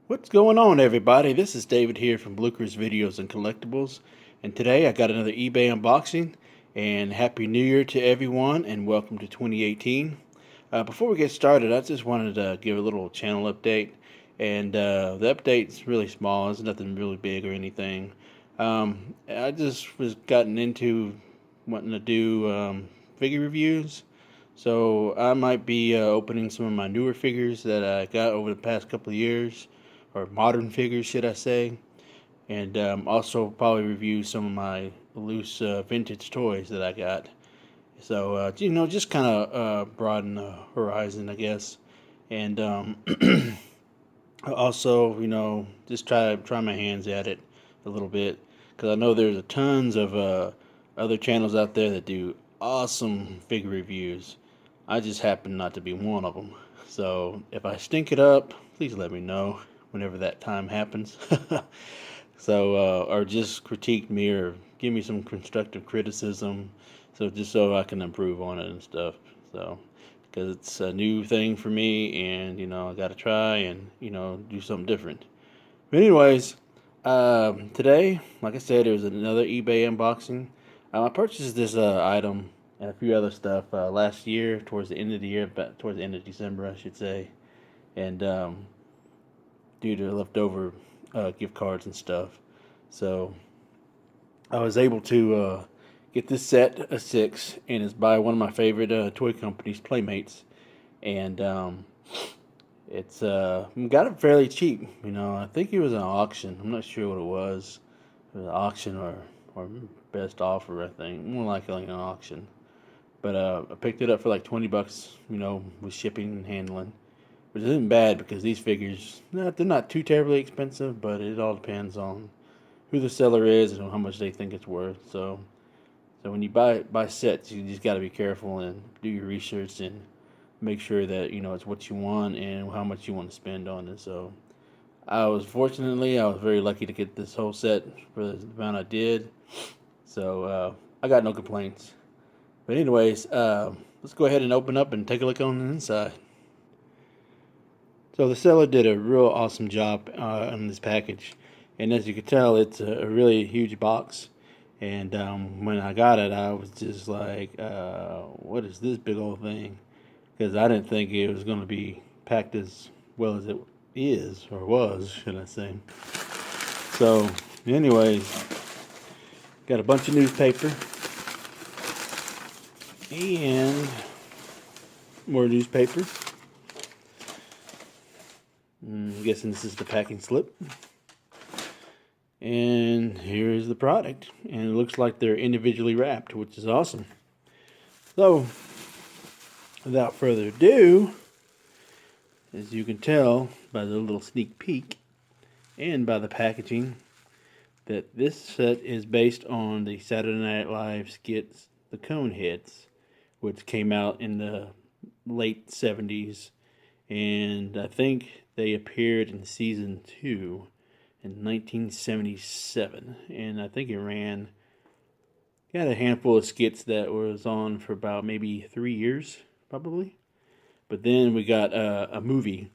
What's going on, everybody? This is David here from Blucher's Videos and Collectibles, and today I got another eBay unboxing. And Happy New Year to everyone, and welcome to 2018. Before we get started, I just wanted to give a little channel update, and the update's really small. It's nothing really big or anything. I just was gotten into wanting to do figure reviews, so I might be opening some of my newer figures that I got over the past couple of years, or modern figures, should I say, and also probably review some of my loose vintage toys that I got. So just kind of broaden the horizon, I guess, and also just try my hands at it a little bit, because I know there's tons of other channels out there that do awesome figure reviews. I just happen not to be one of them. So if I stink it up, please let me know whenever that time happens. So, or just critique me or give me some constructive criticism, so just so I can improve on it and stuff. So, because it's a new thing for me, and I got to try and do something different. But anyways, today, like I said, it was another eBay unboxing. I purchased this item and a few other stuff last year, towards the end of the year, but towards the end of December, I should say, and due to leftover gift cards and stuff. So I was able to get this set of six, and it's by one of my favorite toy companies, Playmates, and it's got it fairly cheap. I think it was an auction. I'm not sure what it was. It was an auction or best offer. I think more likely an auction. But I picked it up for like $20. With shipping and handling, which isn't bad because these figures, they're not too terribly expensive, but it all depends on who the seller is and how much they think it's worth. So when you buy sets, you just got to be careful and do your research and make sure that it's what you want and how much you want to spend on it. So I was very lucky to get this whole set for the amount I did. So I got no complaints. But anyways, let's go ahead and open up and take a look on the inside. So the seller did a real awesome job on this package, and as you can tell, it's a really huge box. And when I got it, I was just like, "What is this big old thing?" Because I didn't think it was going to be packed as well as it is, or was, should I say? So, anyways, got a bunch of newspaper and more newspaper. I'm guessing this is the packing slip. And here is the product. And it looks like they're individually wrapped, which is awesome. So, without further ado, as you can tell by the little sneak peek and by the packaging, that this set is based on the Saturday Night Live skits, the Coneheads, which came out in the late 70s. And I think they appeared in season 2 in 1977, and I think it got a handful of skits that was on for about maybe 3 years, probably. But then we got a movie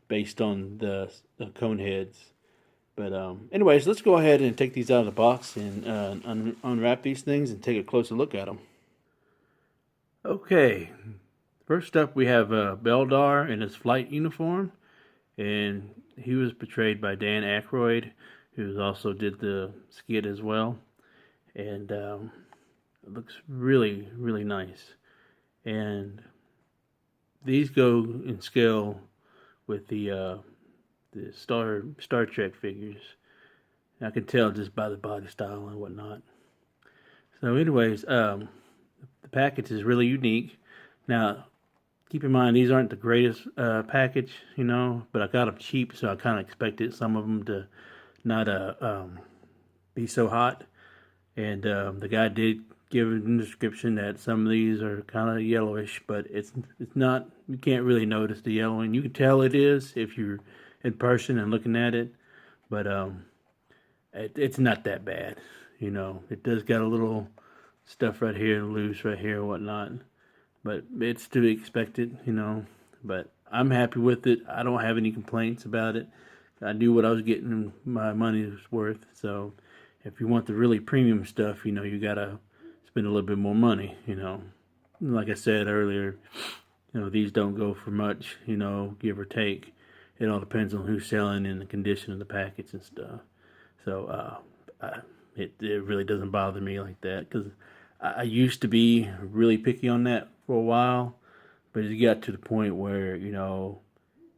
based on the Coneheads. But anyways, let's go ahead and take these out of the box and unwrap these things and take a closer look at them. Okay, first up we have Beldar in his flight uniform, and he was portrayed by Dan Aykroyd, who also did the skit as well. And it looks really, really nice. And these go in scale with the Star Trek figures. I can tell just by the body style and whatnot. So, anyways, the package is really unique. Now, keep in mind, these aren't the greatest package, but I got them cheap, so I kind of expected some of them to not be so hot. And the guy did give in the description that some of these are kind of yellowish, but it's not, you can't really notice the yellowing. You can tell it is if you're in person and looking at it, but it's not that bad. It does got a little stuff right here, loose right here and whatnot. But it's to be expected, But I'm happy with it. I don't have any complaints about it. I knew what I was getting my money's worth. So if you want the really premium stuff, you know, you gotta spend a little bit more money. You know, like I said earlier, you know, these don't go for much. You know, give or take. It all depends on who's selling and the condition of the package and stuff. So it really doesn't bother me like that, because I used to be really picky on that for a while, but it got to the point where, you know,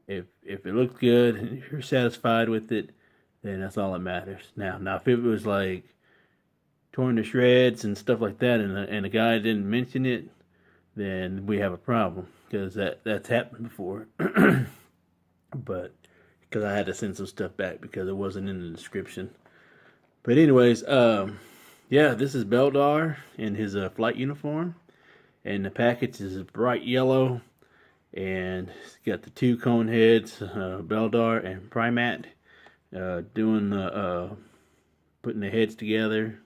if it looks good and if you're satisfied with it, then that's all that matters. Now if it was like torn to shreds and stuff like that, and the guy didn't mention it, then we have a problem, because that's happened before. But because I had to send some stuff back because it wasn't in the description. But anyways, yeah, this is Beldar in his flight uniform, and the package is bright yellow, and it's got the two Coneheads, Beldar and Prymaat, doing the putting the heads together.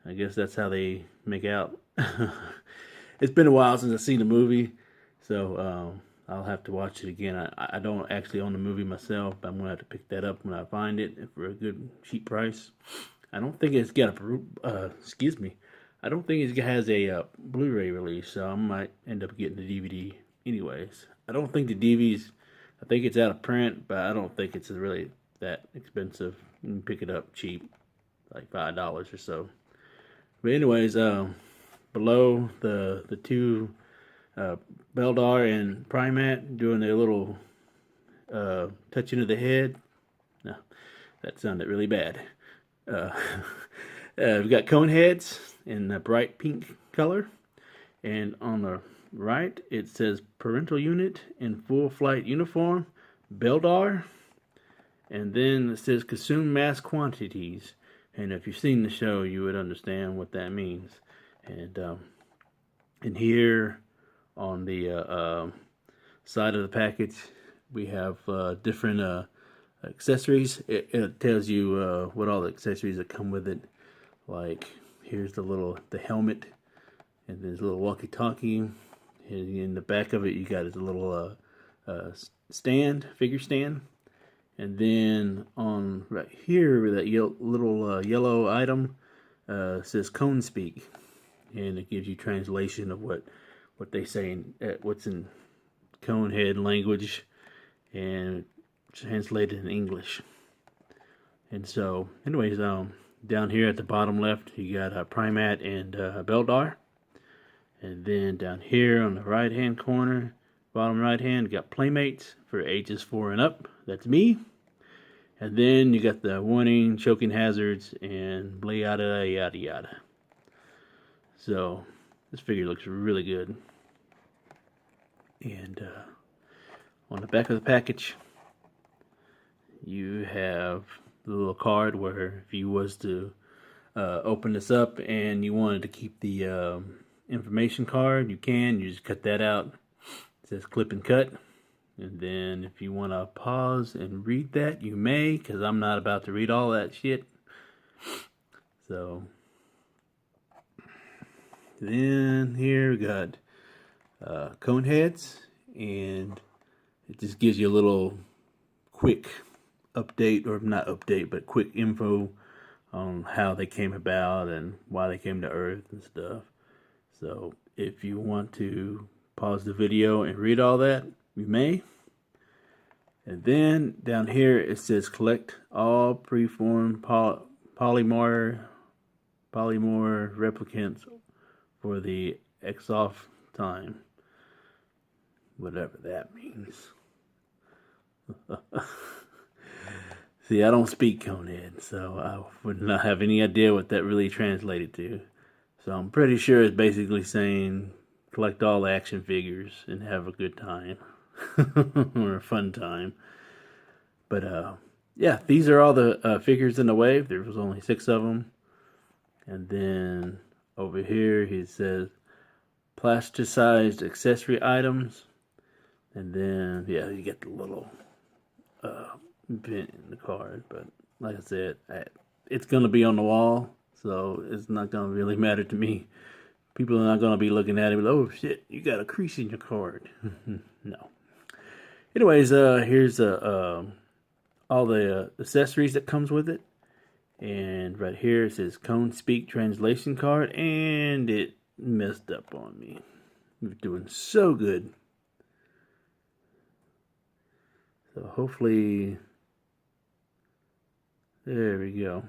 I guess that's how they make out. It's been a while since I've seen the movie, so I'll have to watch it again. I don't actually own the movie myself, but I'm gonna have to pick that up when I find it for a good cheap price. I don't think it's got a excuse me. I don't think it has a Blu-ray release, so I might end up getting the DVD anyways. I don't think the DVD's. I think it's out of print, but I don't think it's really that expensive. You can pick it up cheap, like $5 or so. But anyways, below the two Beldar and Prymaat doing their little touching of the head. No, that sounded really bad. We've got Coneheads in the bright pink color, and on the right it says parental unit in full flight uniform, Beldar, and then it says consume mass quantities. And if you've seen the show, you would understand what that means. And here on the side of the package, we have different accessories. It tells you what all the accessories that come with it. Like, here's the helmet, and there's a little walkie-talkie. And in the back of it, you got a little figure stand. And then on right here, that little yellow item says Cone Speak, and it gives you translation of what they say what's in Conehead language, and translated in English. And so, anyways, down here at the bottom left, you got Prymaat and Beldar, and then down here on the right hand corner, bottom right hand, you got Playmates for ages 4 and up. That's me. And then you got the warning, choking hazards, and yada yada yada. So this figure looks really good. And on the back of the package, you have the little card where if you was to open this up and you wanted to keep the information card, you can. You just cut that out. It says clip and cut. And then if you want to pause and read that, you may, because I'm not about to read all that shit. So then here we got Coneheads, and it just gives you a little quick update, or not update, but quick info on how they came about and why they came to Earth and stuff. So if you want to pause the video and read all that, you may. And then down here it says collect all preformed polymorph replicants for the EXOF time. Whatever that means. See, I don't speak Conehead, so I would not have any idea what that really translated to. So I'm pretty sure it's basically saying collect all the action figures and have a good time. Or a fun time. But yeah, these are all the figures in the wave. There was only 6 of them. And then over here he says plasticized accessory items. And then yeah, you get the little bit in the card. But like I said, it's gonna be on the wall, so it's not gonna really matter to me. People are not gonna be looking at it like, oh shit, you got a crease in your card. No. Anyways, here's all the accessories that comes with it. And right here it says Cone Speak translation card, and it messed up on me. We're doing so good. So hopefully, there we go.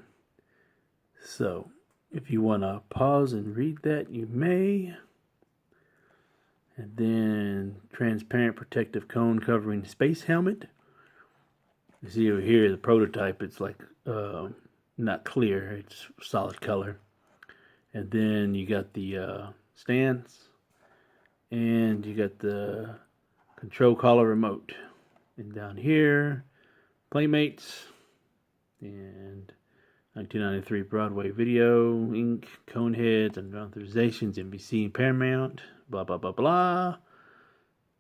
So if you want to pause and read that, you may. And then transparent protective cone covering space helmet. You see over here the prototype, it's like not clear, it's solid color. And then you got the stands, and you got the control collar remote. And down here, Playmates, and 1993 Broadway Video, Inc., Coneheads, and authorizations, NBC and Paramount, blah, blah, blah, blah.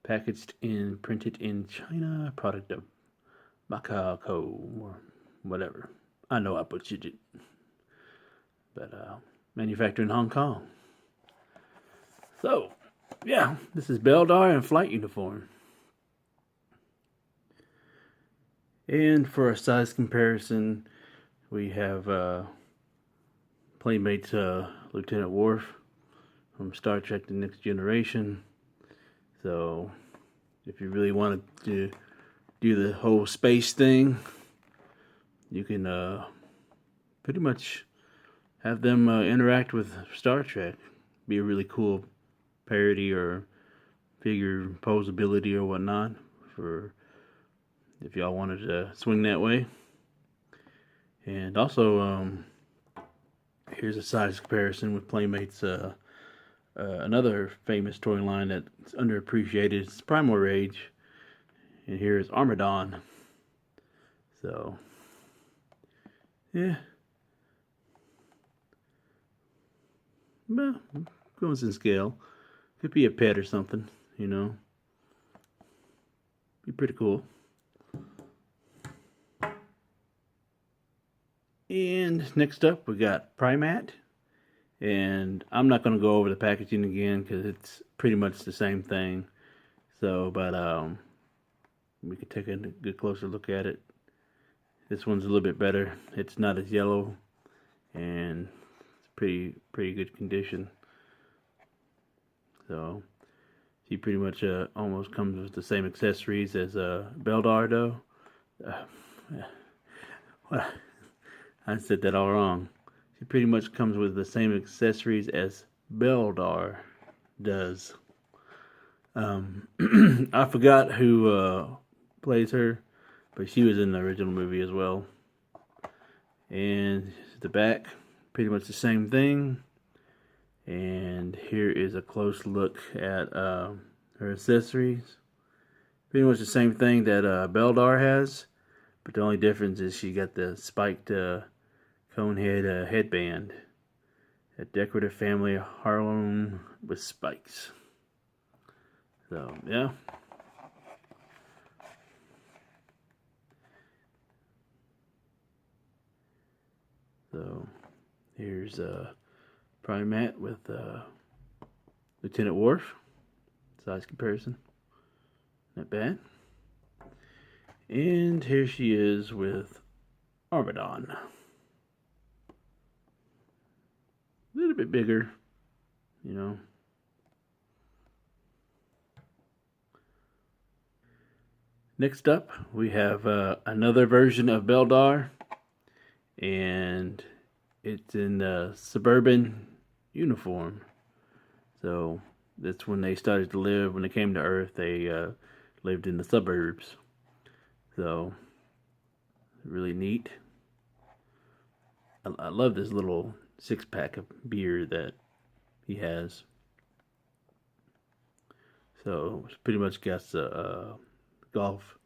Packaged and printed in China, product of Macau or whatever. I know I butchered it. But manufactured in Hong Kong. So, yeah, this is Beldar in flight uniform. And for a size comparison, we have Playmates Lieutenant Worf from Star Trek The Next Generation. So, if you really wanted to do the whole space thing, you can pretty much have them interact with Star Trek. Be a really cool parody or figure posability or whatnot for if y'all wanted to swing that way. And also, here's a size comparison with Playmates. Another famous toy line that's underappreciated is Primal Rage. And here's Armadon. So, yeah. Well, goes in scale. Could be a pet or something, you know. Be pretty cool. And next up, we got Prymaat. And I'm not going to go over the packaging again because it's pretty much the same thing. So, but we could take a good closer look at it. This one's a little bit better. It's not as yellow, and it's pretty good condition. So, he pretty much almost comes with the same accessories as Beldar, though. Well, I said that all wrong. He pretty much comes with the same accessories as Beldar does. I forgot who plays her, but she was in the original movie as well. And the back, pretty much the same thing. And here is a close look at her accessories. Pretty much the same thing that Beldar has, but the only difference is she got the spiked conehead headband. A decorative family Harlem with spikes. So, yeah. So, here's Prymaat with Lieutenant Worf. Size comparison. Not bad. And here she is with Armadon. A little bit bigger, you know. Next up, we have another version of Beldar, and it's in the suburban uniform. So that's when they started to live. When they came to Earth, they lived in the suburbs. So really neat. I love this little 6-pack of beer that he has. So it's pretty much got a golf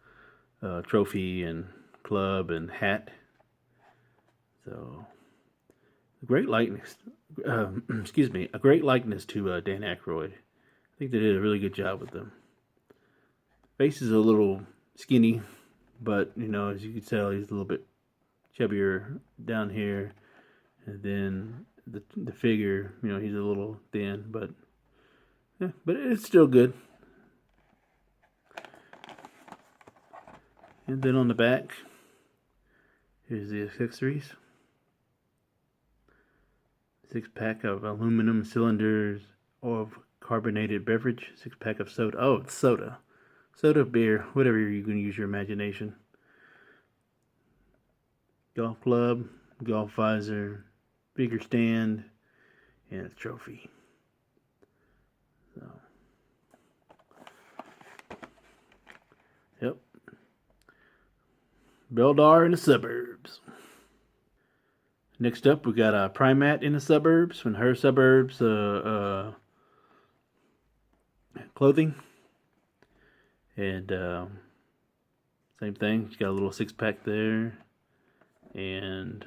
trophy and club and hat. So a great likeness. A great likeness to Dan Aykroyd. I think they did a really good job with them. Face is a little skinny, but you know, as you can tell, he's a little bit chubbier down here, and then the figure, you know, he's a little thin, but yeah, but it's still good. And then on the back, Here's the accessories. 6-pack of aluminum cylinders of carbonated beverage. 6-pack of soda. Oh, it's soda. Soda, beer, whatever you can use your imagination. Golf club, golf visor, figure stand, and a trophy. So, yep. Beldar in the suburbs. Next up, we got a Prymaat in the suburbs. When her suburbs clothing, and same thing. She's got a little 6-pack there, and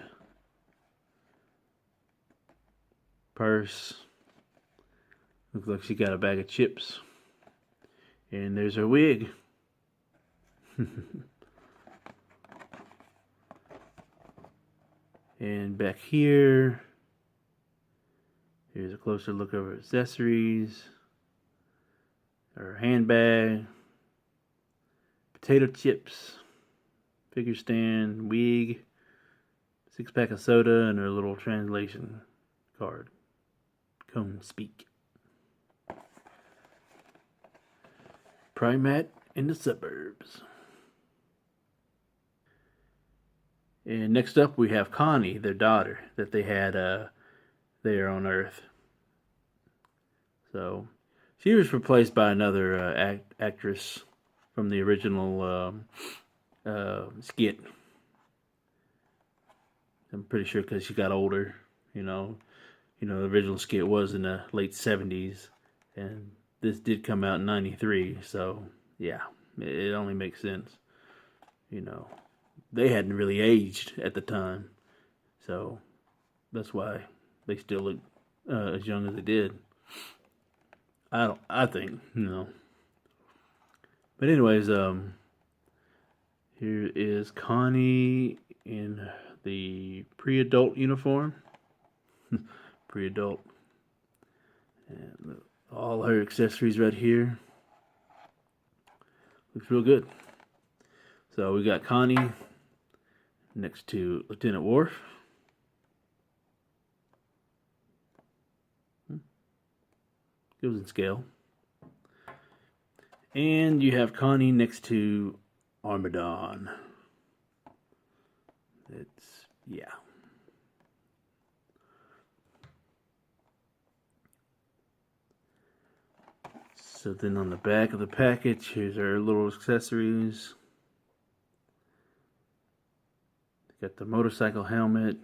purse. Looks like she got a bag of chips, and there's her wig. And back here, here's a closer look of her accessories, her handbag, potato chips, figure stand, wig, 6-pack of soda, and her little translation card. Come speak. Prymaat in the suburbs. And next up we have Connie, their daughter, that they had there on Earth. So she was replaced by another actress from the original skit. I'm pretty sure because she got older, the original skit was in the late 70s, and this did come out in 93, so yeah, it only makes sense, They hadn't really aged at the time, so that's why they still look as young as they did. I think, But anyways, here is Connie in the pre-adult uniform. Pre-adult. And all her accessories right here. Looks real good. So we got Connie next to Lieutenant Worf. Goes in scale. And you have Connie next to Armadon. Yeah. So then on the back of the package, here's our little accessories. Got the motorcycle helmet,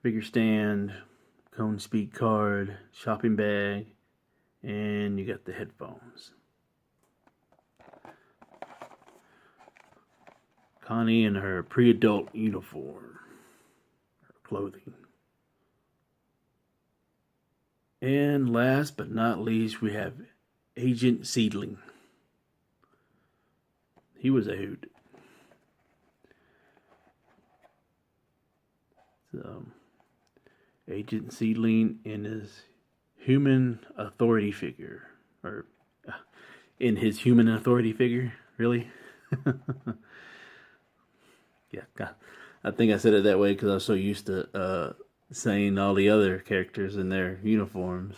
figure stand, cone speak card, shopping bag, and you got the headphones. Connie in her pre-adult uniform, her clothing. And last but not least, we have Agent Seedling. He was a hoot. So, Agent Seedling in his human authority figure. Or, in his human authority figure? Really? Yeah, I think I said it that way because I was so used to saying all the other characters in their uniforms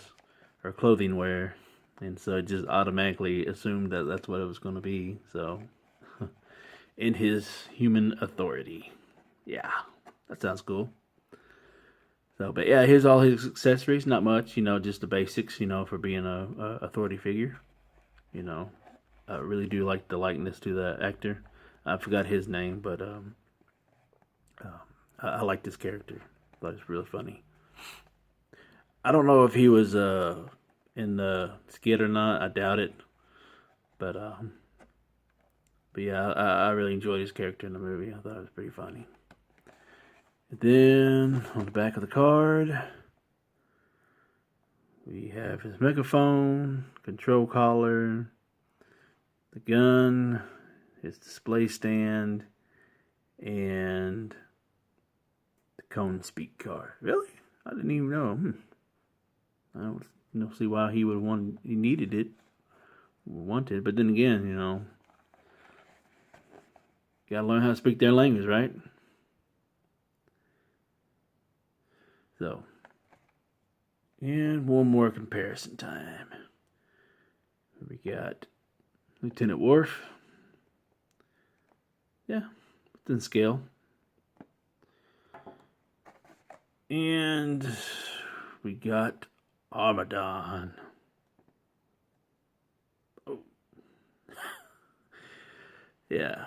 or clothing wear, and so I just automatically assumed that that's what it was going to be. So, in his human authority. Yeah, that sounds cool. So, but yeah, here's all his accessories. Not much, just the basics, for being a authority figure. I really do like the likeness to the actor. I forgot his name, but I like this character. I thought it's really funny. I don't know if he was in the skit or not. I doubt it. But yeah, I really enjoyed his character in the movie. I thought it was pretty funny. And then on the back of the card, we have his megaphone, control collar, the gun, his display stand, and the cone speak card. Really? I didn't even know. I don't see why he would he needed it, wanted. But then again, gotta learn how to speak their language, right? So, and one more comparison time. We got Lieutenant Worf. Yeah, within scale. And we got Armadon. Oh. Yeah.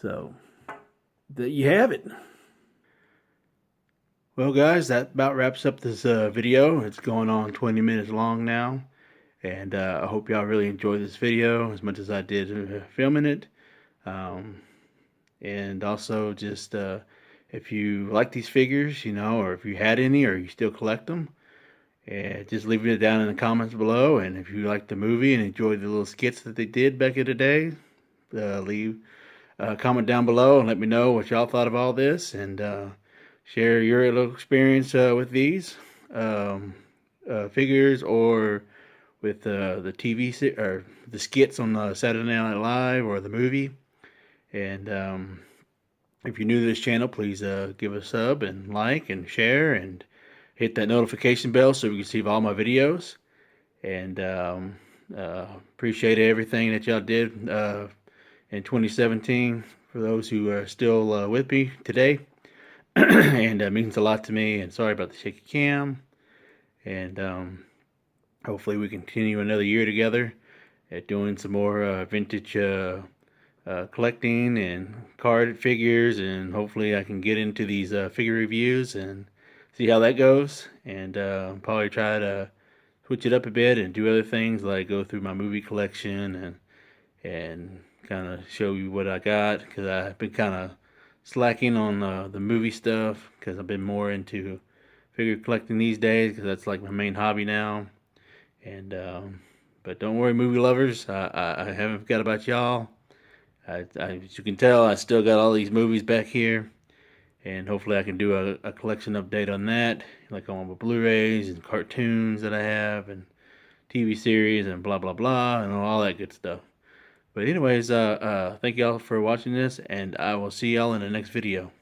So, there you have it. Well, guys, that about wraps up this video. It's going on 20 minutes long now. And I hope y'all really enjoyed this video as much as I did filming it. And also, just if you like these figures, or if you had any, or you still collect them, just leave it down in the comments below. And if you like the movie and enjoyed the little skits that they did back in the day, leave a comment down below and let me know what y'all thought of all this, and share your little experience with these figures, or with the TV or the skits on Saturday Night Live or the movie. And if you're new to this channel, please give a sub and like and share and hit that notification bell so you can receive all my videos. And appreciate everything that y'all did in 2017 for those who are still with me today. And it means a lot to me. And sorry about the shaky cam. And hopefully we continue another year together at doing some more vintage collecting and card figures, and hopefully I can get into these figure reviews and see how that goes, and probably try to switch it up a bit and do other things like go through my movie collection and kind of show you what I got, because I've been kind of slacking on the movie stuff because I've been more into figure collecting these days, because that's like my main hobby now. And but don't worry, movie lovers, I haven't forgot about y'all. As you can tell, I still got all these movies back here, and hopefully I can do a collection update on that, like on my Blu-rays and cartoons that I have, and TV series, and blah blah blah, and all that good stuff. But anyways, thank y'all for watching this, and I will see y'all in the next video.